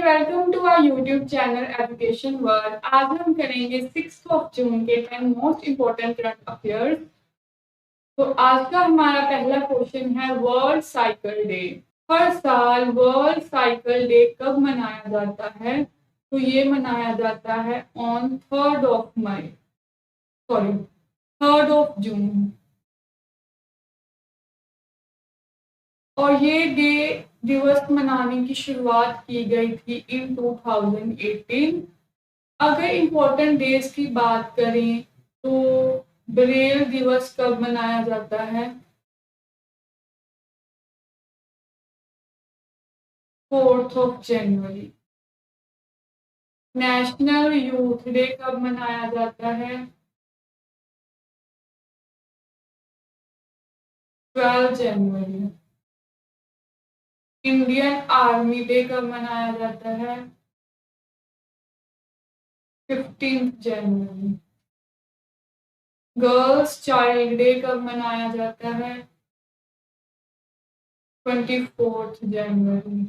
Welcome to our YouTube channel education world. आज हम करेंगे 6 जून के 10 मोस्ट इम्पोर्टेंट करंट अफेयर्स। तो आज का हमारा पहला क्वेश्चन है वर्ल्ड साइकिल डे। हर साल वर्ल्ड साइकिल डे कब मनाया जाता है? तो ये मनाया जाता है ऑन 3rd जून। और ये दिवस मनाने की शुरुआत की गई थी इन 2018। अगर इम्पोर्टेंट डेज की बात करें तो ब्रेल दिवस कब मनाया जाता है? 4 जनवरी। नेशनल यूथ डे कब मनाया जाता है? 12 जनवरी। इंडियन आर्मी डे कब मनाया जाता है? 15 जनवरी। गर्ल्स चाइल्ड डे कब मनाया जाता है? 24 जनवरी।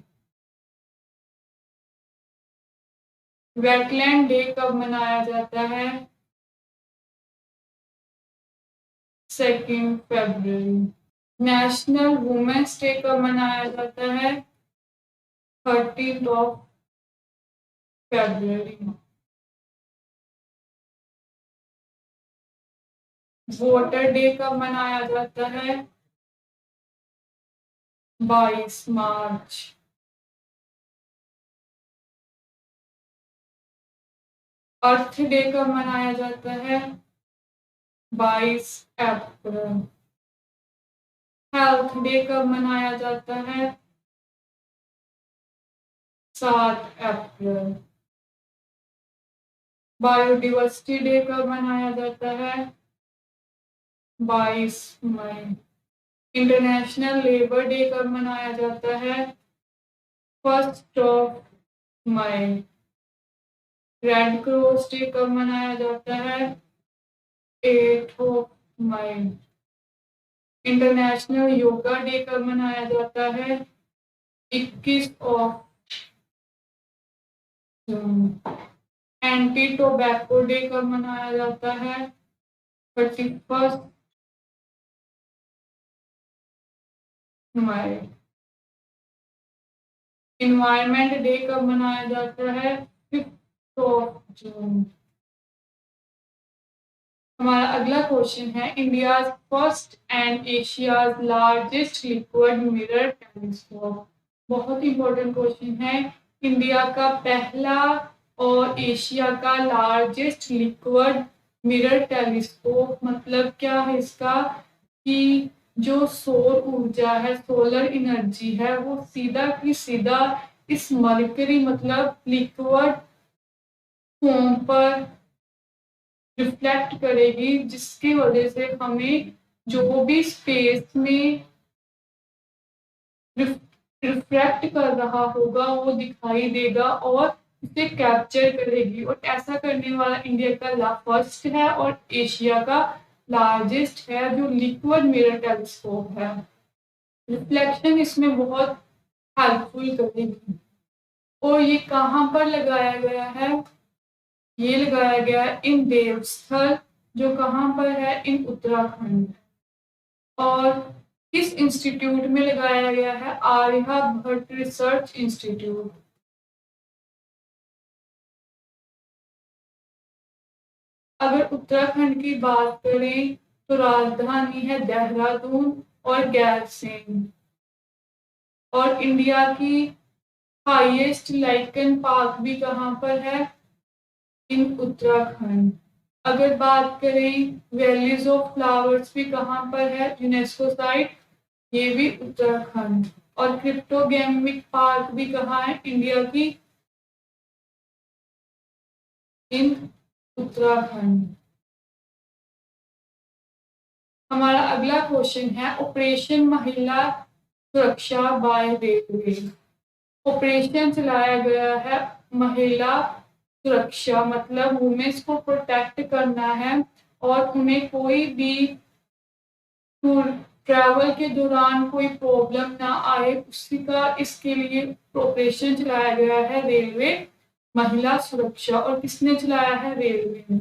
वेटलैंड डे कब मनाया जाता है? 2 फरवरी। नेशनल वुमेन्स डे कब मनाया जाता है? 13 फरवरी। वोटर डे कब मनाया जाता है? 22 मार्च। अर्थ डे कब मनाया जाता है? 22 अप्रैल। हेल्थ डे कब मनाया जाता है? 7 अप्रैल। बायोडिवर्सिटी डे कब मनाया जाता है? 22 मई। इंटरनेशनल लेबर डे कब मनाया जाता है? 1 मई। रेड क्रॉस डे कब मनाया जाता है? 8 मई। इंटरनेशनल योगा डे कब मनाया जाता है? 21 जून। एंटी टोबैको डे कब मनाया जाता है? 31 मई। इन्वायरमेंट डे कब मनाया जाता है? 5 जून। हमारा अगला क्वेश्चन है India's first and Asia's largest liquid mirror telescope. बहुत इंपॉर्टेंट क्वेश्चन है। इंडिया का पहला और एशिया का लार्जेस्ट लिक्विड मिरर टेलीस्कोप मतलब क्या है इसका? कि जो सौर ऊर्जा है, सोलर एनर्जी है, वो सीधा की सीधा इस मरकरी मतलब लिक्विड फॉर्म पर रिफ्लेक्ट करेगी, जिसकी वजह से हमें जो भी स्पेस में रिफ्लेक्ट कर रहा होगा वो दिखाई देगा और इसे कैप्चर करेगी। और ऐसा करने वाला इंडिया का फर्स्ट है और एशिया का लार्जेस्ट है जो लिक्विड मिरर टेलीस्कोप है। रिफ्लेक्शन इसमें बहुत हेल्पफुल करेगी। और ये कहाँ पर लगाया गया है? ये लगाया गया है इन देवस्थल, जो कहाँ पर है? इन उत्तराखंड। और किस इंस्टीट्यूट में लगाया गया है? Aryabhatta research institute. अगर उत्तराखंड की बात करें तो राजधानी है देहरादून और गैरसैंण। और इंडिया की हाईएस्ट लाइकन पार्क भी कहाँ पर है? इन उत्तराखंड। अगर बात करें वैलीज ऑफ फ्लावर्स भी कहाँ पर है यूनेस्को साइट? ये भी उत्तराखंड। और क्रिप्टोगेमिक पार्क भी कहाँ है इंडिया की? इन उत्तराखंड। हमारा अगला क्वेश्चन है ऑपरेशन महिला सुरक्षा बाय रेलवे। ऑपरेशन चलाया गया है महिला सुरक्षा मतलब वुमेन्स को प्रोटेक्ट करना है और उन्हें कोई भी ट्रैवल के दौरान कोई प्रॉब्लम ना आए उसी का इसके लिए ऑपरेशन चलाया गया है रेलवे महिला सुरक्षा। और किसने चलाया है? रेलवे ने।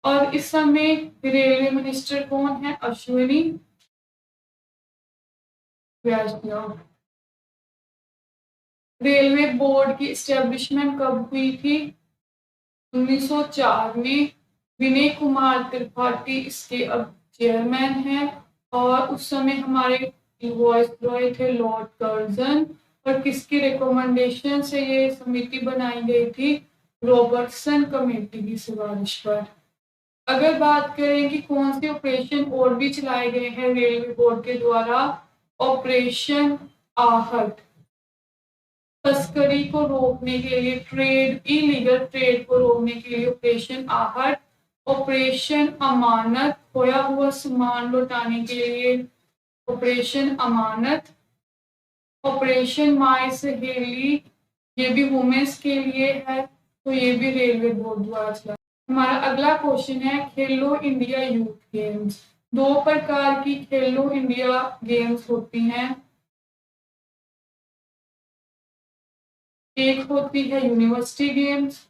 और इस समय रेलवे मिनिस्टर कौन है? अश्विनी वैष्णव। रेलवे बोर्ड की एस्टेब्लिशमेंट कब हुई थी? 1904 में। विनय कुमार त्रिपाठी इसके अब चेयरमैन हैं। और उस समय हमारे वाइसरॉय थे लॉर्ड कर्जन। और किसकी रिकमेंडेशन से ये समिति बनाई गई थी? रॉबर्टसन कमेटी की सिफारिश पर। अगर बात करें कि कौन से ऑपरेशन और भी चलाए गए हैं रेलवे बोर्ड के द्वारा, ऑपरेशन आहट तस्करी को रोकने के लिए, इलीगल ट्रेड को रोकने के लिए ऑपरेशन आहट, ऑपरेशन अमानत खोया हुआ सामान लौटाने के लिए ऑपरेशन अमानत, ऑपरेशन माई सहेली ये भी वुमेन्स के लिए है, तो ये भी रेलवे बोर्ड द्वारा चला। हमारा अगला क्वेश्चन है खेलो इंडिया यूथ गेम्स। 2 प्रकार की खेलो इंडिया गेम्स होती हैं। एक होती है यूनिवर्सिटी गेम्स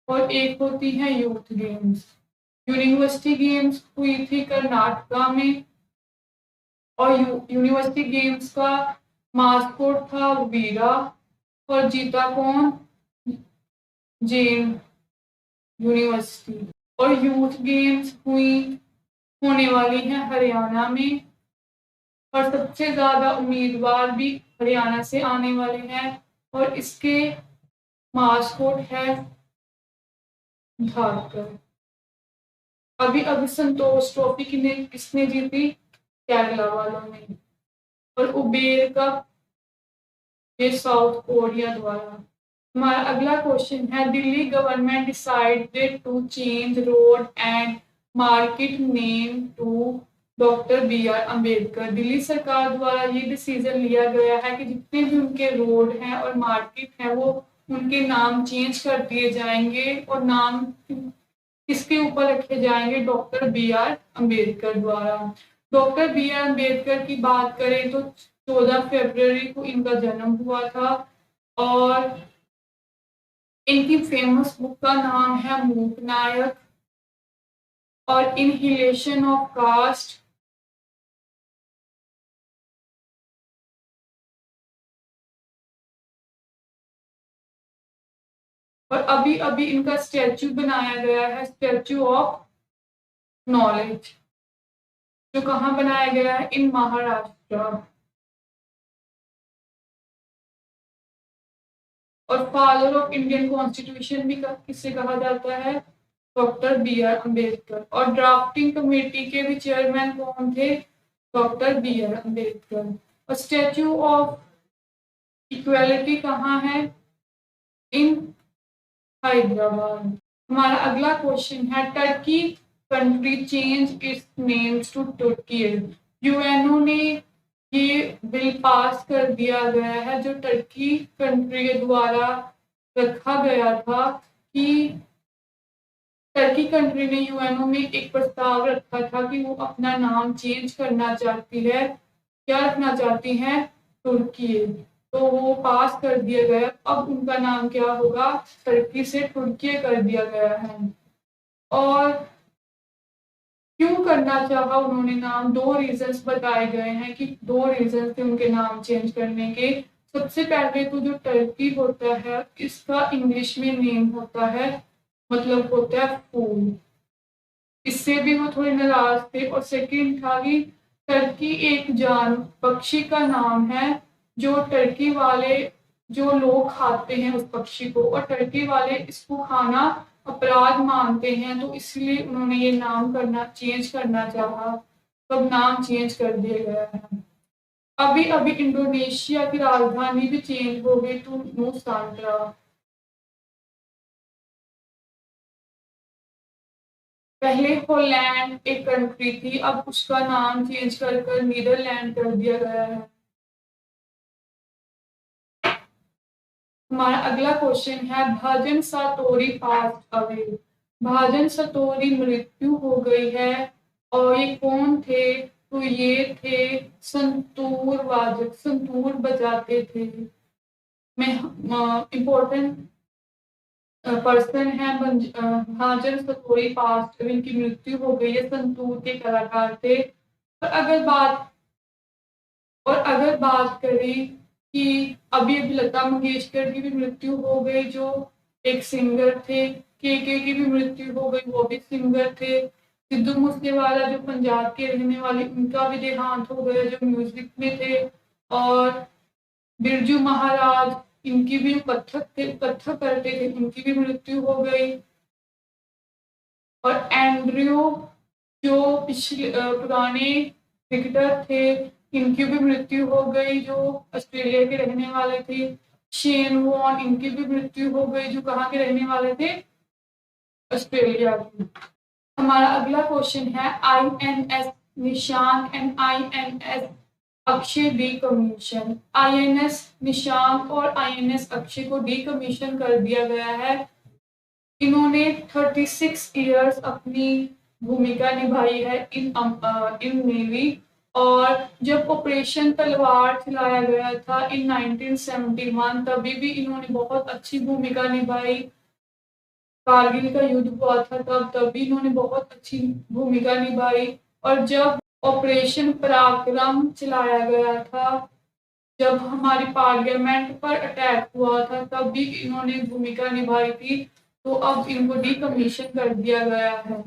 और एक होती है यूथ गेम्स। यूनिवर्सिटी गेम्स हुई थी कर्नाटका में और यूनिवर्सिटी गेम्स का मास्कोट था वीरा। और जीता कौन? जैन यूनिवर्सिटी। और यूथ गेम्स होने वाली हैं हरियाणा में और सबसे ज्यादा उम्मीदवार भी हरियाणा से आने वाले हैं और इसके मास्कोट है झारखंड। अभी अभी संतोष ट्रॉफी किसने जीती? केरला वालों ने। और उबेर कप ये साउथ कोरिया द्वारा। हमारा अगला क्वेश्चन है Delhi government decided to change road and market name to doctor B R Ambedkar. Delhi सरकार द्वारा ये डिसीजन लिया गया है कि जितने भी उनके रोड हैं और मार्केट हैं वो उनके नाम चेंज कर दिए जाएंगे और नाम किसके ऊपर रखे जाएंगे? डॉक्टर बी आर अम्बेडकर द्वारा। डॉक्टर बी आर अम्बेडकर की बात करें तो 14 फरवरी को इनका जन्म हुआ था और इनकी फेमस बुक का नाम है मूक नायक और इनहिलेशन ऑफ कास्ट। और अभी अभी इनका स्टैचू बनाया गया है, स्टैचू ऑफ नॉलेज, जो कहाँ बनाया गया है? इन महाराष्ट्र। और फादर ऑफ इंडियन कॉन्स्टिट्यूशन भी किससे कहा जाता है? Doctor B R Ambedkar. और ड्राफ्टिंग कमेटी के भी चेयरमैन कौन थे? Doctor B R Ambedkar. और स्टैचू ऑफ इक्वालिटी कहाँ है? इन हैदराबाद। हमारा अगला क्वेश्चन है Turkey country change its names to Turkiye. UNO ने ये बिल पास कर दिया गया है जो टर्की कंट्री के द्वारा रखा गया था कि टर्की कंट्री ने यूएनओ में एक प्रस्ताव रखा था कि वो अपना नाम चेंज करना चाहती है। क्या रखना चाहती हैं? तुर्की। तो वो पास कर दिया गया। अब उनका नाम क्या होगा? टर्की से तुर्की कर दिया गया है। और क्यों करना चाहा उन्होंने नाम? 2 रीजंस बताए गए हैं कि 2 रीजन थे उनके नाम चेंज करने के। सबसे पहले तो जो टर्की होता है इसका इंग्लिश में नेम होता है, मतलब होता है फूल। इससे भी वो थोड़े नाराज थे। और सेकंड था कि टर्की एक पक्षी का नाम है जो टर्की वाले जो लोग खाते हैं उस पक्षी को और टर्की वाले इसको खाना अपराध मानते हैं, तो इसलिए उन्होंने ये नाम चेंज करना चाहा। तब नाम चेंज कर दिया गया है। अभी अभी इंडोनेशिया की राजधानी भी चेंज हो गई टू नुसांतरा। पहले हॉलैंड एक कंट्री थी, अब उसका नाम चेंज कर नीदरलैंड कर दिया गया है। हमारा अगला क्वेश्चन है भाजन सातोरी पास्ट अवे। भाजन सातोरी मृत्यु हो गई है और ये कौन थे? तो ये थे संतूर वादक, संतूर बजाते थे। मैं इम्पोर्टेंट पर्सन है महाजन सतोरी पास्ट, इनकी मृत्यु हो गई है। संतूर के कलाकार थे। और अगर बात करें कि अभी अभी लता मंगेशकर की भी मृत्यु हो गई, जो एक सिंगर थे। के की भी मृत्यु हो गई, वो भी सिंगर थे। सिद्धू मूसेवाला जो पंजाब के रहने वाले, उनका भी देहांत हो गया, जो म्यूजिक में थे। और बिरजू महाराज, इनकी भी कथक करते थे, उनकी भी मृत्यु हो गई। और एंड्रयू जो पिछले पुराने क्रिकेटर थे, इनकी भी मृत्यु हो गई, जो ऑस्ट्रेलिया के रहने वाले थे। शेन वॉर्न, इनकी भी मृत्यु हो गई, जो कहाँ के रहने वाले थे, ऑस्ट्रेलिया के। हमारा अगला क्वेश्चन है INS Nishank and INS Akshay decommission. INS Nishank और INS अक्षय को डीकमीशन कर दिया गया है। इन्होंने 36 इयर्स अपनी भूमिका निभाई है इन नेवी। और जब ऑपरेशन तलवार चलाया गया था इन 1971, तभी भी इन्होंने बहुत अच्छी भूमिका निभाई। कारगिल का युद्ध हुआ था तभी इन्होंने बहुत अच्छी भूमिका निभाई। और जब ऑपरेशन पराक्रम चलाया गया था, जब हमारी पार्लियामेंट पर अटैक हुआ था, तब भी इन्होंने भूमिका निभाई थी। तो अब इनको डीकमीशन कर दिया गया है।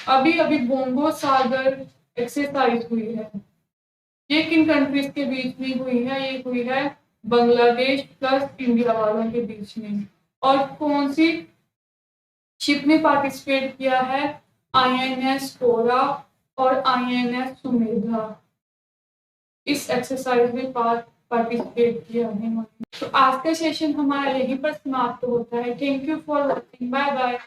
अभी अभी बोंगो सागर एक्सरसाइज हुई है। ये किन कंट्रीज के बीच में हुई है? ये हुई है बांग्लादेश प्लस इंडिया वालों के बीच में। और कौन सी शिप ने पार्टिसिपेट किया है? INS कोरा और INS सुमेधा इस एक्सरसाइज में पार्टिसिपेट किया है। तो आज का सेशन हमारा यहीं पर समाप्त होता है। Thank you for watching. Bye bye.